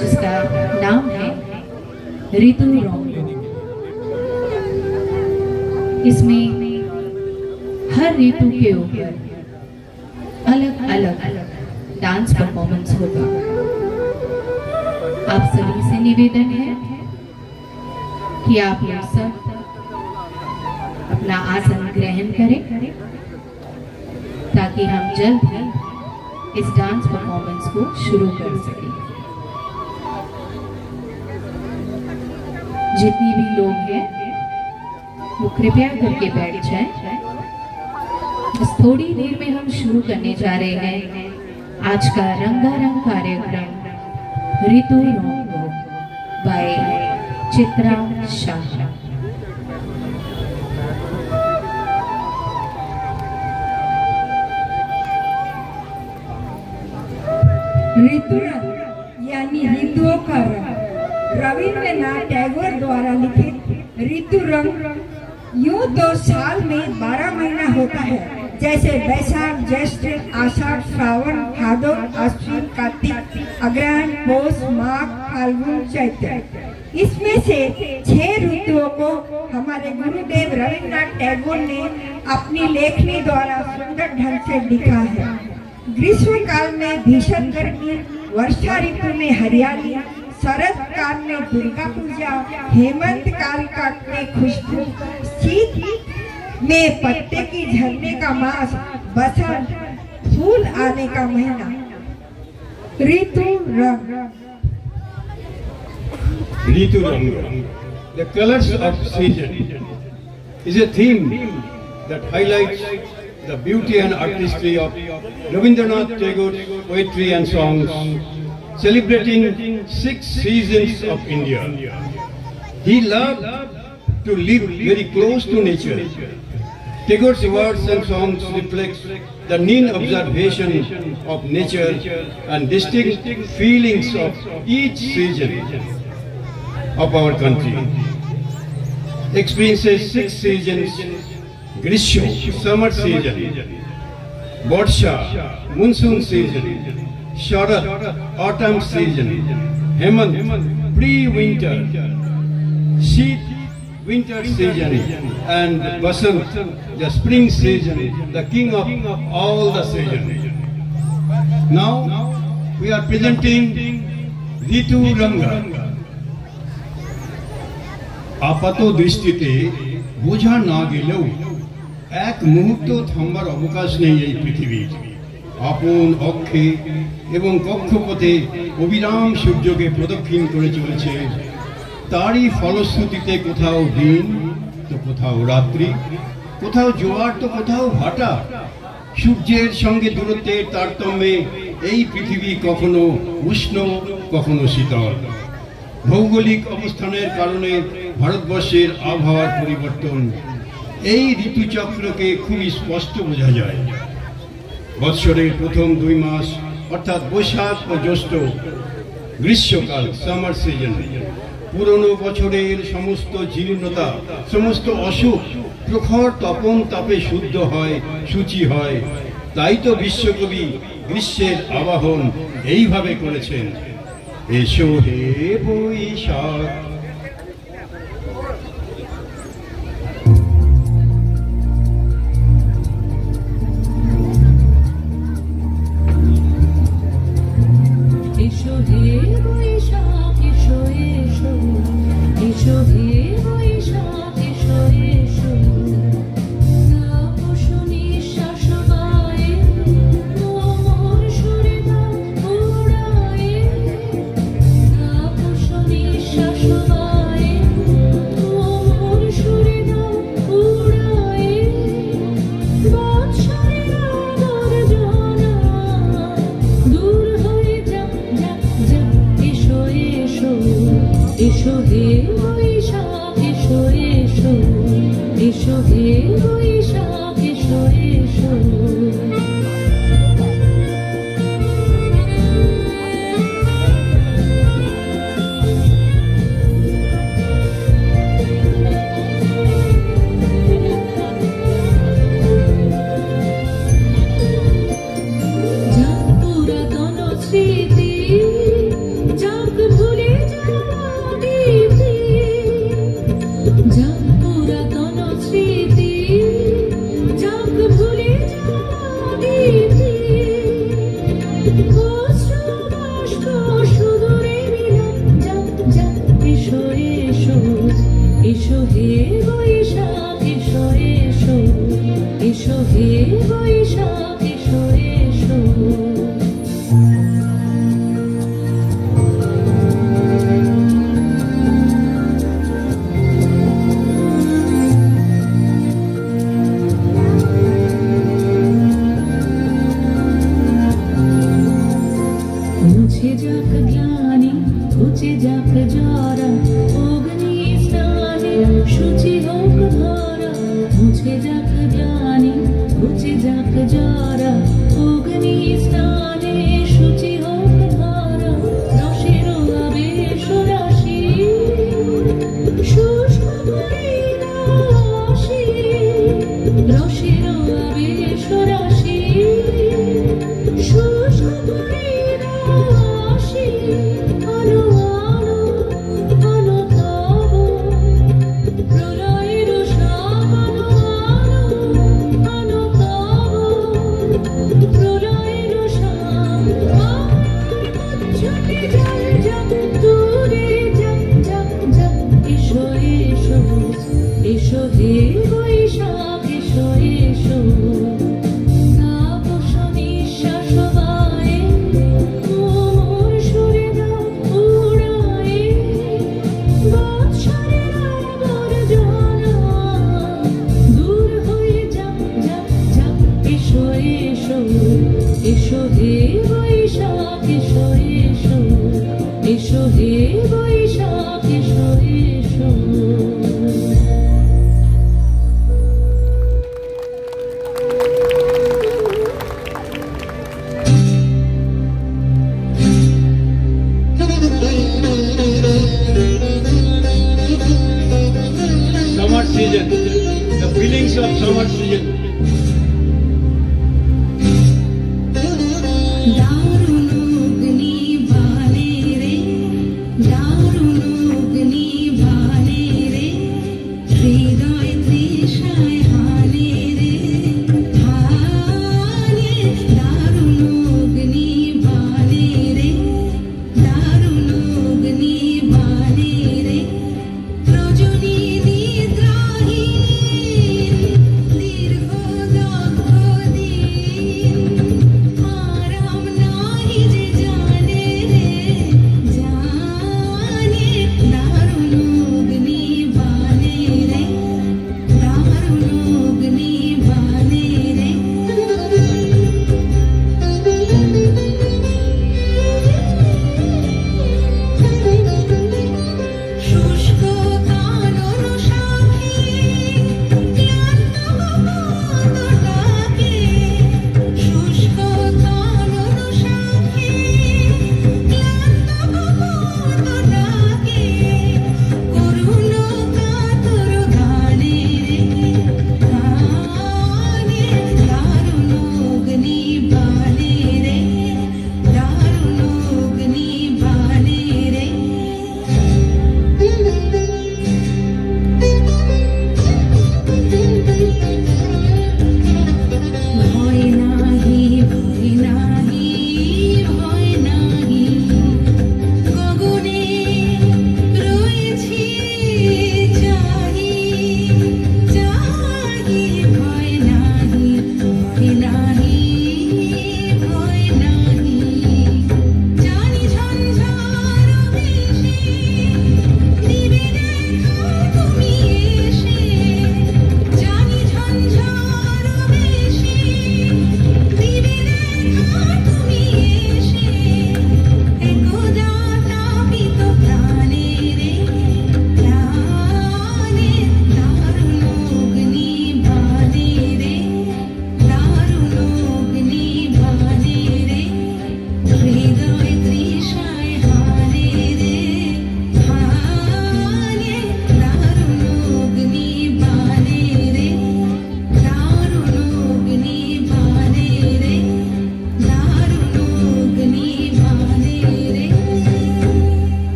जिसका नाम है ऋतु रोंगो। इसमें हर ऋतु के ऊपर अलग अलग डांस परफॉर्मेंस होगा। आप सभी से निवेदन है कि आप लोग सब अपना आसन ग्रहण करें ताकि हम जल्द ही इस डांस परफॉर्मेंस को शुरू कर सकें। जितनी भी लोग हैं वो कृपया करके बैठ जाएं। बस थोड़ी देर में हम शुरू करने जा रहे हैं आज का रंगारंग कार्यक्रम ऋतु रोंगो बाय चित्रा शाह। ऋतुरंग यानी ऋतुओं का रंग रविंद्रनाथ टैगोर द्वारा लिखित ऋतुरंग यूं तो साल में 12 महीना होता है, जैसे बैसाख, ज्येष्ठ, आषाढ़, श्रावण, भादो, आश्विन, कार्तिक, अग्रहण, पौष, माघ, फाल्गुन, चैत्र। इसमें से 6 ऋतुओं को हमारे गुरुदेव रविंद्रनाथ टैगोर ने अपनी लेखनी द्वारा सुंदर ढंग से लिखा है। ग्रीष्म काल में भीषण गर्मी, वर्षा ऋतु में हरियाली, शरद काल में दुर्गा पूजा, हेमंत काल में खुशबू, शीत में पत्ते की झरने का मास, बसंत फूल आने का महीना। ऋतु रंग। ऋतु रंग, the colors of season, is a theme that highlights the beauty and artistry of Rabindranath Tagore's poetry and songs, celebrating 6 seasons of India. He loved to live very close to nature. Tagore's words and songs reflect the keen observation of nature and distinct feelings of each season of our country. Experiences 6 seasons: Grishma, summer season; Barsha, monsoon season; Sharad, autumn season; Hemant, pre-winter; Sheet, winter season; and Basant, the spring season, the king of all the seasons. Now we are presenting Ritu Ranga. আপাত দৃষ্টিতে বোঝা না গেলেও এক মুহূর্ত থামবার অবকাশ নেই এই পৃথিবীর। আপন অক্ষে এবং কক্ষপথে অবিরাম সূর্যকে প্রদক্ষিণ করে চলেছে। তারই ফলশ্রুতিতে কোথাও দিন তো কোথাও রাত্রি, কোথাও জোয়ার তো কোথাও ভাটা। সূর্যের সঙ্গে দূরত্বের তারতম্যে এই পৃথিবী কখনো উষ্ণ কখনো শীতল। ভৌগোলিক অবস্থানের কারণে ভারতবর্ষের আবহাওয়ার পরিবর্তন এই ঋতুচক্রকে খুবই স্পষ্ট বোঝা যায়। বৎসরের প্রথম 2 মাস অর্থাৎ বৈশাখ ও জ্যৈষ্ঠ গ্রীষ্মকাল, সামার সিজন। পুরনো বছরের সমস্ত জীর্ণতা, সমস্ত অসুখ প্রখর তপন তাপে শুদ্ধ হয়, সূচি হয়। তাই তো বিশ্বকবি গ্রীষ্মের আবাহন এইভাবে করেছেন: এসো হে Boishakh.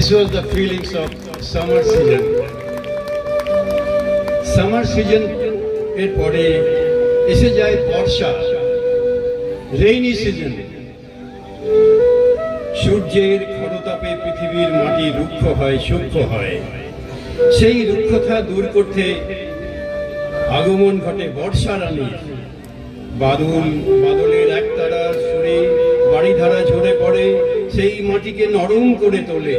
This was the feelings of summer season. Summer season এর পরে এসে যায় বর্ষা, রেইনি সিজন। সূর্যের খরতাপে পৃথিবীর মাটি রুক্ষ হয়, সূক্ষ্ম হয়। সেই রুক্ষতা দূর করতে আগমন ঘটে বর্ষা রানীর। বাদলের একতারার সুরে বাড়িধারা ঝরে পড়ে, সেই মাটিকে নরম করে তোলে।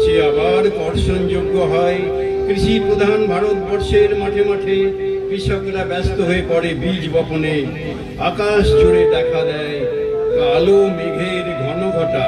সে আবার বর্ষণযোগ্য হয়। কৃষি প্রধান ভারতবর্ষের মাঠে মাঠে কৃষকরা ব্যস্ত হয়ে পড়ে বীজ বপনে। আকাশ জুড়ে দেখা দেয় কালো মেঘের ঘন ঘটা।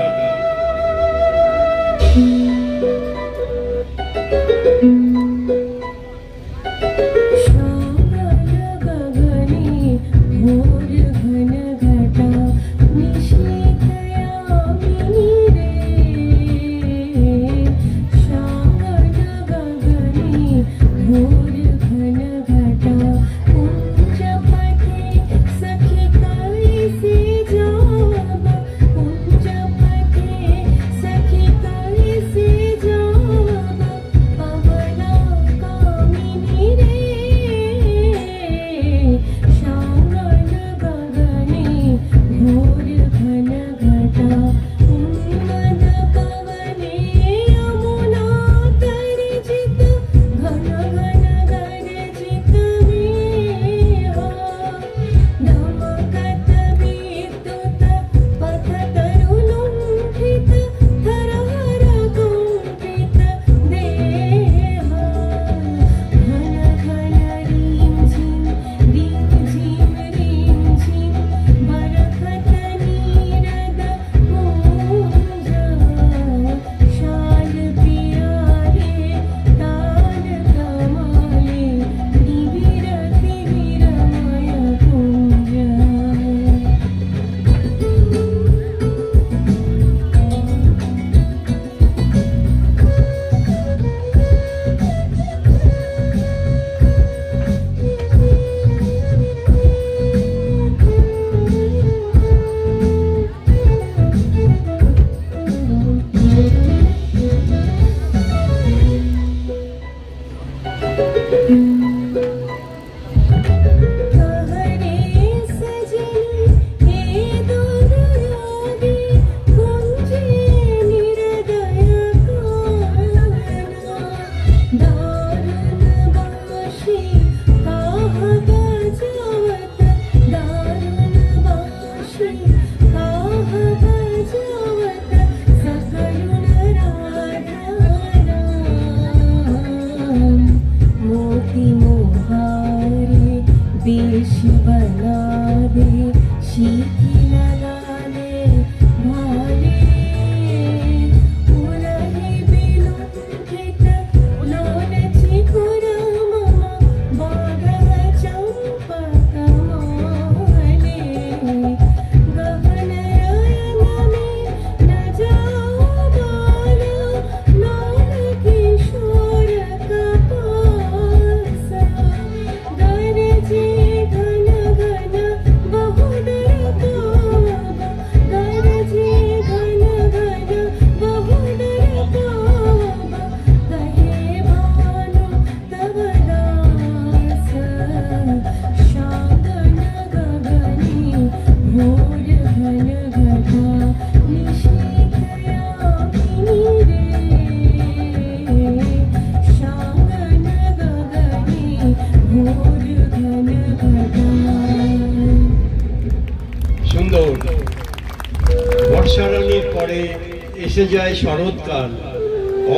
এসে যায় শরৎকাল,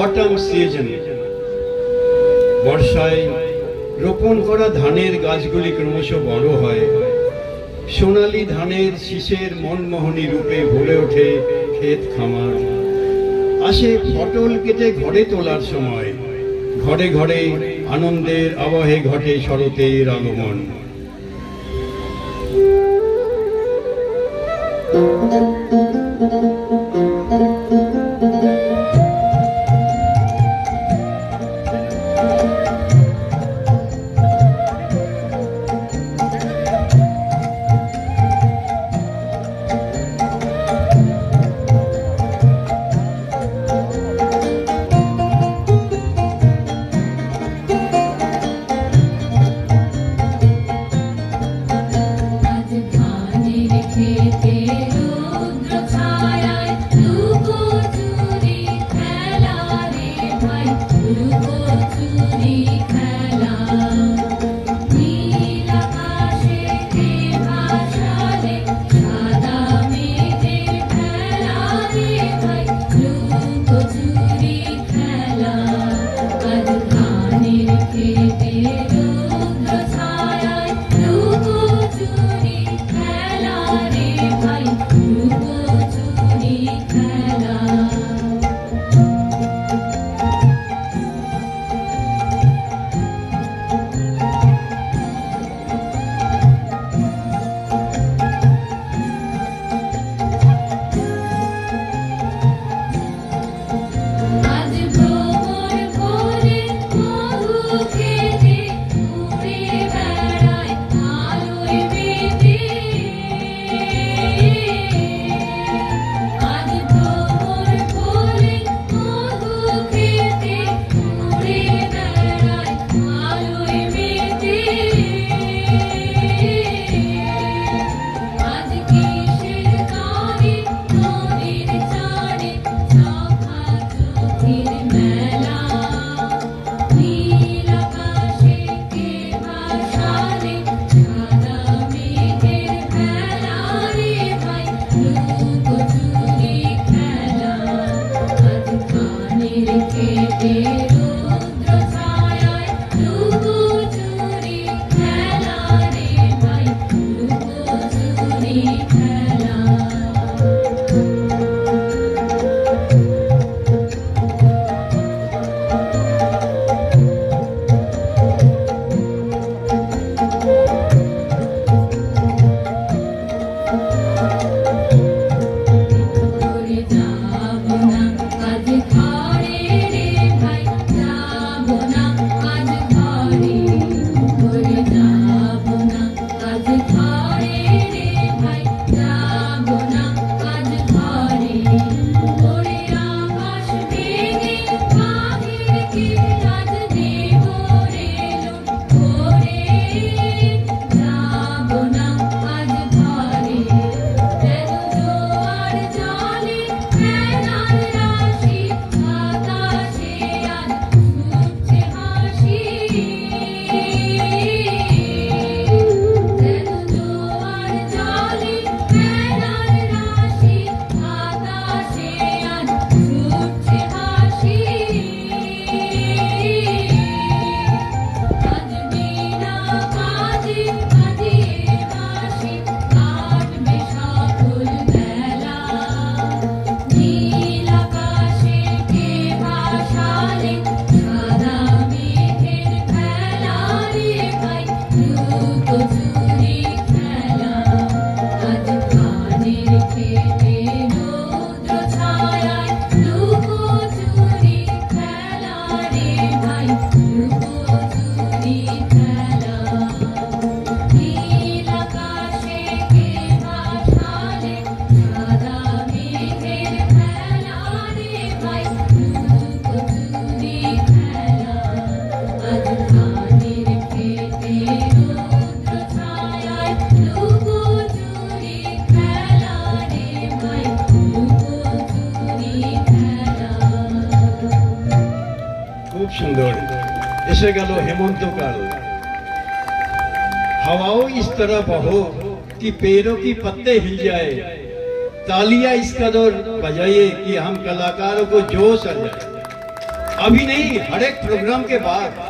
অটাম সিজন। বর্ষায় রোপণ করা ধানের গাছগুলি ক্রমশ বড় হয়। সোনালী ধানের শীষের মনমোহনী রূপে ভরে ওঠে ক্ষেত খামার। আসে ফটল কেটে ঘরে তোলার সময়। ঘরে ঘরে আনন্দের আবহে ঘটে শরতের আগমন। ধানের খেতে রুদ্র सुंदर एसे गल हेमंतकाल। हवाओं इस तरह बहो कि पेड़ों की पत्ते हिल जाए, तालियां इस कदर बजाइए कि हम कलाकारों को जोश आ जाए। अभी नहीं, हर एक प्रोग्राम के बाद।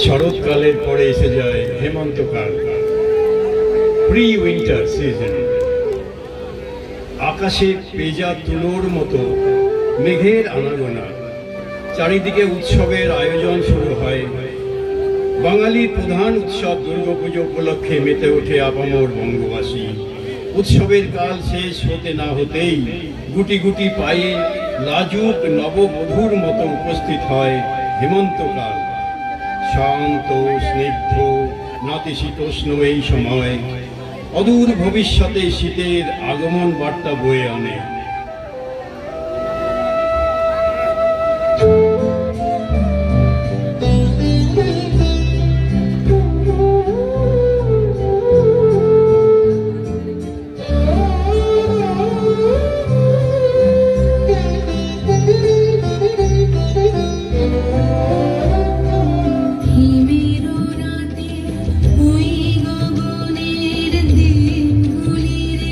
শরৎকালের পরে এসে যায় হেমন্তকাল, প্রি উইন্টার সিজন। আকাশে পেজা তুলোর মতো মেঘের আনাগোনা, চারিদিকে উৎসবের আয়োজন শুরু হয়। বাঙালির প্রধান উৎসব দুর্গাপুজো উপলক্ষে মেতে ওঠে আপামর বঙ্গবাসী। উৎসবের কাল শেষ হতে না হতেই গুটি গুটি পায়ে লাজুক নববধূর মতো উপস্থিত হয় হেমন্তকাল। শান্ত স্নিগ্ধ নাতিশীতোষ্ণ এই সময় অদূর ভবিষ্যতে শীতের আগমন বার্তা বয়ে আনে। হিমের রাতে ওই গগনের দিনগুলি রে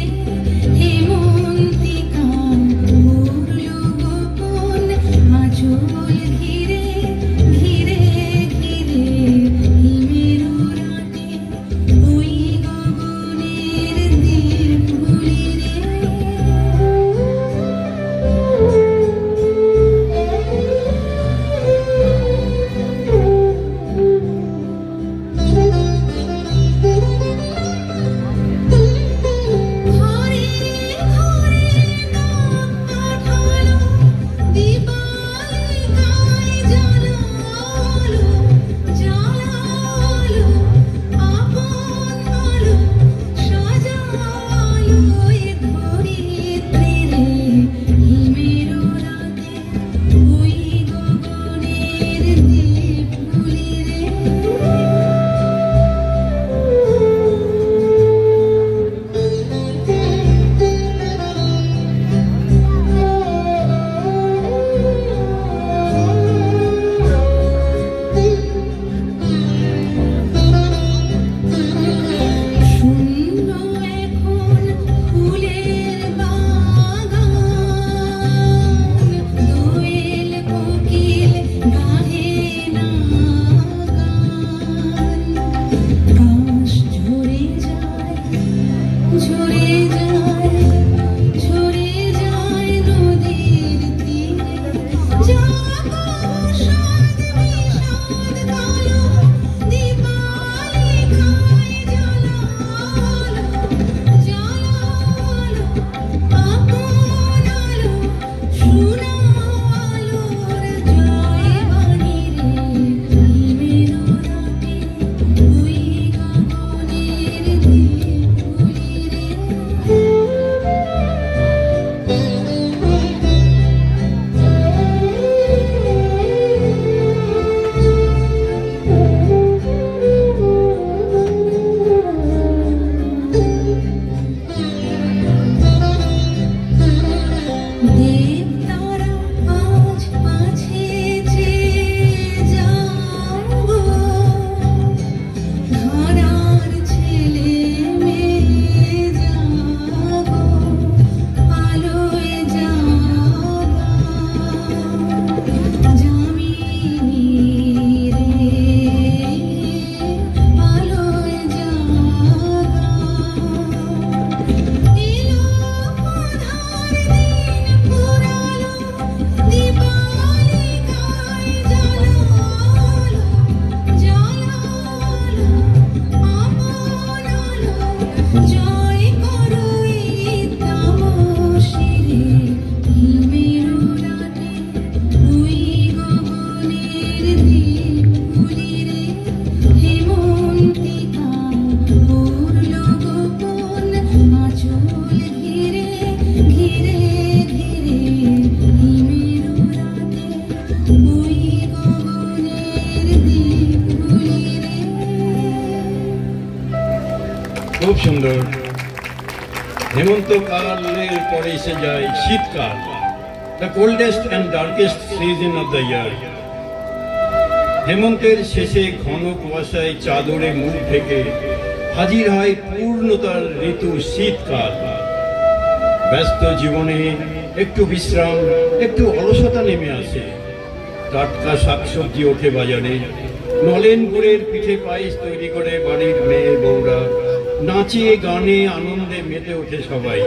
খুব সুন্দর। হেমন্তকালের পরে এসে যায় শীতকাল, the coldest and darkest season of the year. হেমন্তের শেষে ঘন কুয়াশায় চাদরে মুখ ঢেকে হাজির হয় পূর্ণতার ঋতু শীতকাল। ব্যস্ত জীবনে একটু বিশ্রাম, একটু অলসতা নেমে আসে। টাটকা শাকসবজি ওঠে বাজারে, নলেন গুড়ের পিঠে পায়েস তৈরি করে বাড়ির মেয়ে বউরা নাচে গানে আনন্দে মেতে ওঠে সবাই।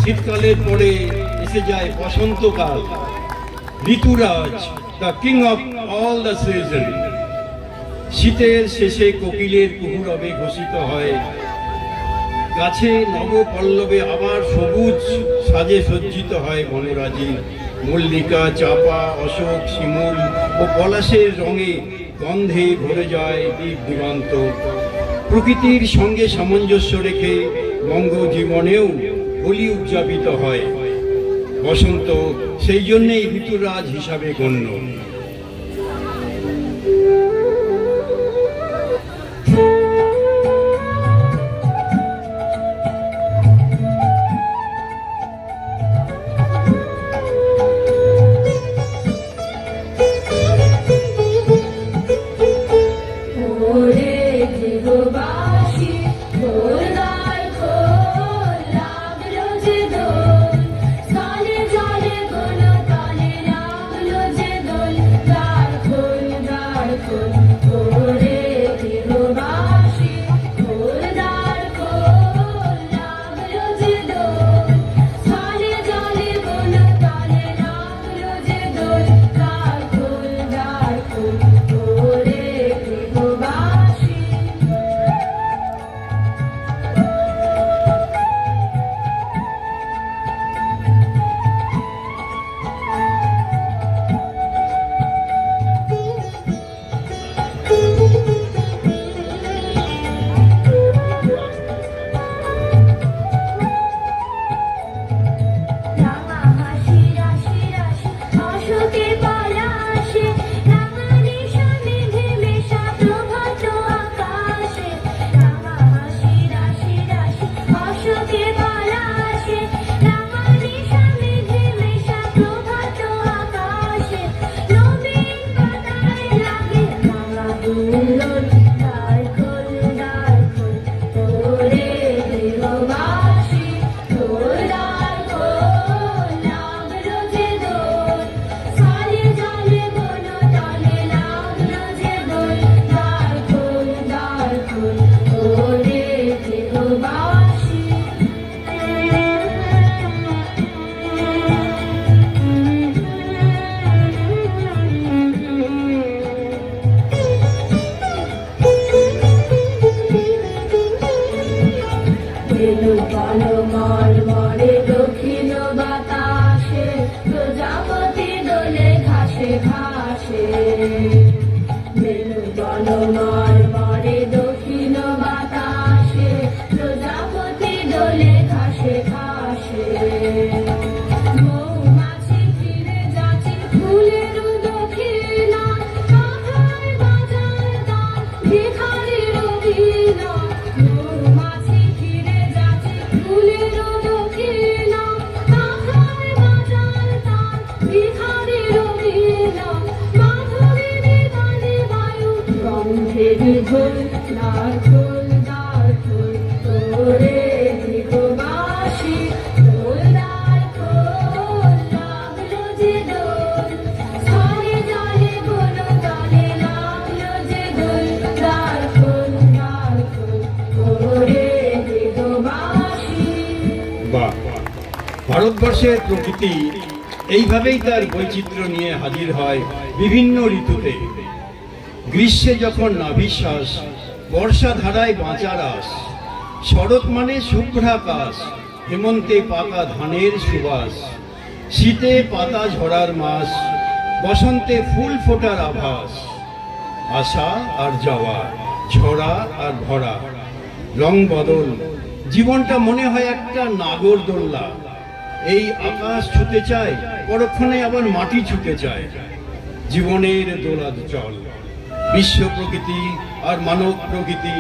শীতকালের পরে এসে যায় বসন্তকাল, ঋতুরাজ, the king of all the season. শীতের শেষে কোকিলের কুহুরবে ঘোষিত হয়, গাছে নবপল্লবে আবার সবুজ সাজে সজ্জিত হয় বনরাজি। মল্লিকা, চাপা, অশোক, শিমুল ও পলাশের রঙে গন্ধে ভরে যায় দ্বীপ দিগন্ত। প্রকৃতির সঙ্গে সামঞ্জস্য রেখে বঙ্গ জীবনেও হোলি উদযাপিত হয়। বসন্ত সেই জন্যেই ঋতুরাজ হিসাবে গণ্য। অশোকে পলাশে রাঙা নিশা মেঘে মেশা প্রভাত আকাশে রাঙা হাসি রাশি রাশি অশোকে পলাশে রাঙা নিশা মেঘে মেশা প্রভাত আকাশে নবীন পাতায় লাগে রাঙা দুলন দ্বার খোল তোরে দেহবাসী তোর দ্বার খোল লাগলো যে দোল সালে জালে বনো তলে লাগলো যে দোল দ্বার খোল তোরে দেহবাসী মাল মরে দক্ষিণ বাতাসে প্রজাপতি দোলে ঘাসে ঘাসে মাল মরে দক্ষিণ বাতাসে প্রজাপতি দোলে ঘাসে ঘাসে মৌমাছি ফিরে যাচ্ছে ফুলের দক্ষিণা কাঁথায় বাজার গান ভিখারির অভিনয় মৌমাছি ফিরে যাচ্ছে ফুলের দক্ষিণা কাঁথায় বাজার গান ভিখারির অভিনয় মাধবী বিধানে বায়ু গন্ধের ঝোল দ্বার খোল তোরে দিগবাসী তোর দ্বার খোল লাগলো যে দোল সালে জালে বনো তলে লাগলো যে দোল দ্বার খোল তোরে দিগবাসী। বাহ! ভারতবর্ষের প্রকৃতি এইভাবেই তার বৈচিত্র্য নিয়ে হাজির হয় বিভিন্ন ঋতুতে। গ্রীষ্মে যখন নাভিশ্বাস, বর্ষা ধারায় বাঁচার আস, শরৎ মানে শুভ্রাকাশ, হেমন্তে পাকা ধানের সুবাস, শীতে পাতা ঝরার মাস, বসন্তে ফুল ফোটার আভাস, আসা আর যাওয়া, ঝরা আর ভরা, রং বদল, জীবনটা মনে হয় একটা নাগরদোল্লা। এই আকাশ ছুতে চায়, পরক্ষণে আবার মাটি ছুতে চায়। জীবনের দোলাদ চল, বিশ্ব প্রকৃতি আর মানব প্রকৃতি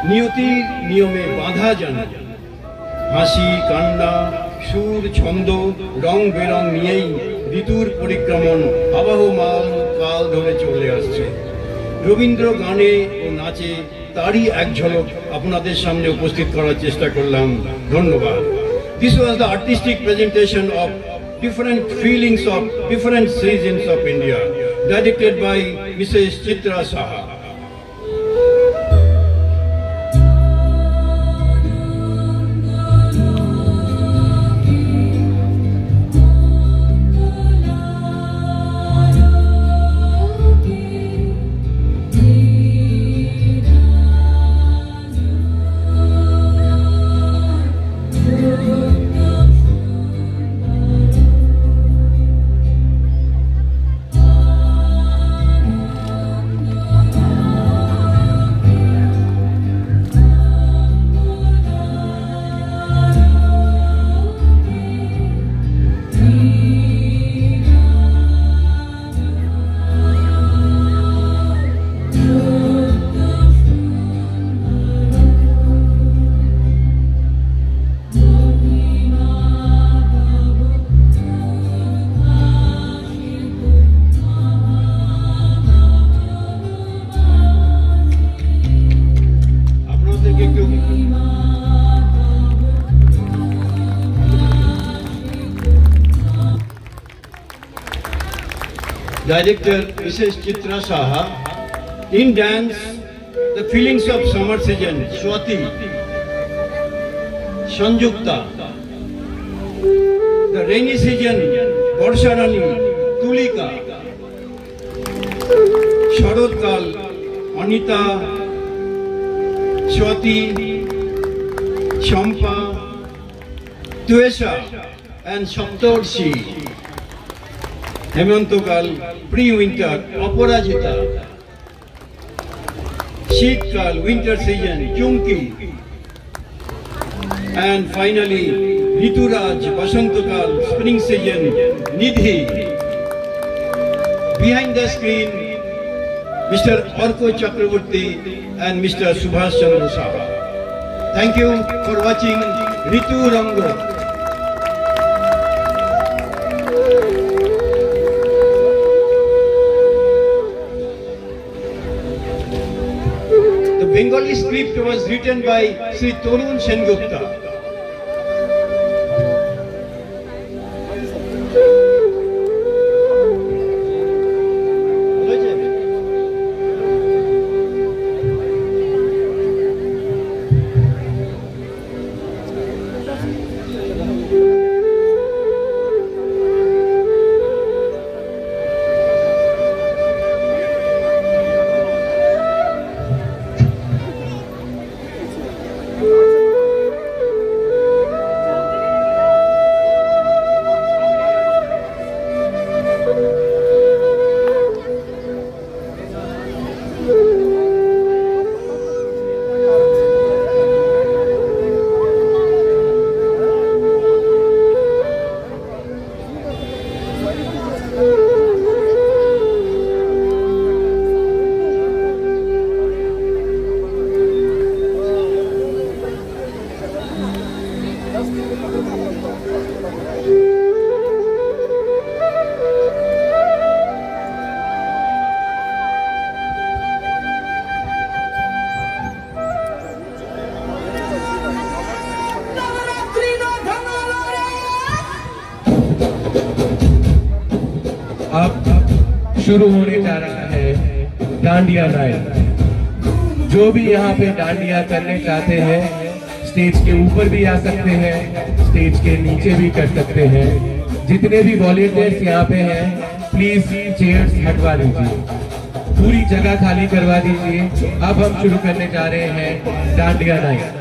নিয়তির নিয়মে বাঁধা জানা। হাসি কান্না সুর ছন্দ রং বেরং নিয়েই ঋতুর পরিক্রমণ আবহমান কাল ধরে চলে আসছে। রবীন্দ্র গানে ও নাচে তারই এক ঝলক আপনাদের সামনে উপস্থিত করার চেষ্টা করলাম। ধন্যবাদ। This was the artistic presentation of different feelings of different seasons of India, directed by Mrs. Chitra Saha. Director Mrs. Chitra Saha. In dance, the feelings of summer season, Swati, Sanjukta. The rainy season, Barsharani, Tulika. Sharodkal, Anita, Swati, Champa, Tuesha, and Saptorshi. হেমন্তকাল, pre winter, Aparajita. শীতকাল, winter season, Chumki. and finally ঋতুরাজ, বসন্তকাল, spring season, Nidhi. behind the screen, Mr. Arko Chakraborty and Mr. Subhash Chandra Saha. Thank you for watching Ritu Rango. The Bengali script was written by Sri Torun Sengupta. अब शुरू होने जा रहा है dandiya night. जो भी यहाँ पे डांडिया करने चाहते हैं स्टेज के ऊपर भी आ सकते हैं, स्टेज के नीचे भी कर सकते हैं। जितने भी वॉलंटियर्स यहाँ पे हैं प्लीज चेयर्स हटवा दीजिए, पूरी जगह खाली करवा दीजिए। अब हम शुरू करने जा रहे हैं डांडिया नाइट।